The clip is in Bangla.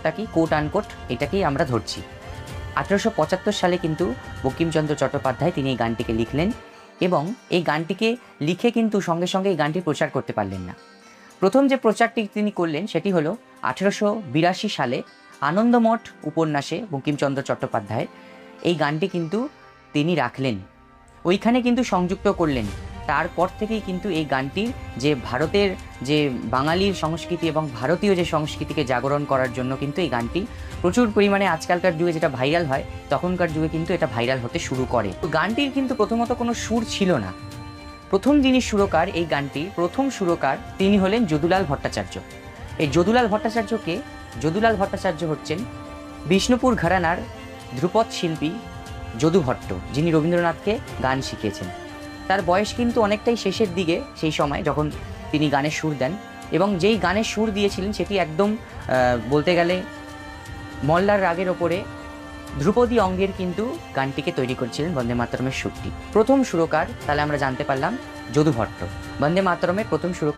সুরকারটা কি কোট আনকোট এটাকেই আমরা ধরছি। 1875 সালে কিন্তু বঙ্কিমচন্দ্র চট্টোপাধ্যায় তিনি এই গানটিকে লিখলেন এবং এই গানটিকে লিখে কিন্তু সঙ্গে সঙ্গে এই গানটি প্রচার করতে পারলেন না। প্রথম যে প্রচারটি তিনি করলেন সেটি হলো 1882 সালে আনন্দমঠ উপন্যাসে বঙ্কিমচন্দ্র চট্টোপাধ্যায় এই গানটি কিন্তু তিনি রাখলেন, ওইখানে কিন্তু সংযুক্ত করলেন। তারপর থেকেই কিন্তু এই গানটির যে ভারতের যে বাঙালির সংস্কৃতি এবং ভারতীয় যে সংস্কৃতিকে জাগরণ করার জন্য কিন্তু এই গানটি প্রচুর পরিমাণে আজকালকার যুগে যেটা ভাইরাল হয় তখনকার যুগে কিন্তু এটা ভাইরাল হতে শুরু করে। তো গানটির কিন্তু প্রথমত কোনো সুর ছিল না। প্রথম যিনি সুরকার এই গানটির প্রথম সুরকার তিনি হলেন যদুলাল ভট্টাচার্য। এই যদুলাল ভট্টাচার্যকে যদুলাল ভট্টাচার্য হচ্ছেন বিষ্ণুপুর ঘরানার ধ্রুপদ শিল্পী যদু ভট্ট, যিনি রবীন্দ্রনাথকে গান শিখিয়েছেন। তার বয়স কিন্তু অনেকটাই শেষের দিকে সেই সময় যখন তিনি গানের সুর দেন, এবং যেই গানের সুর দিয়েছিলেন সেটি একদম বলতে গেলে মল্লার রাগের ওপরে ধ্রুপদী অঙ্গের কিন্তু গানটিকে তৈরি করেছিলেন বন্দে মাতরমের সুরটি। প্রথম সুরকার তাহলে আমরা জানতে পারলাম যদু ভট্ট, বন্দে মাতরমের প্রথম সুরকার।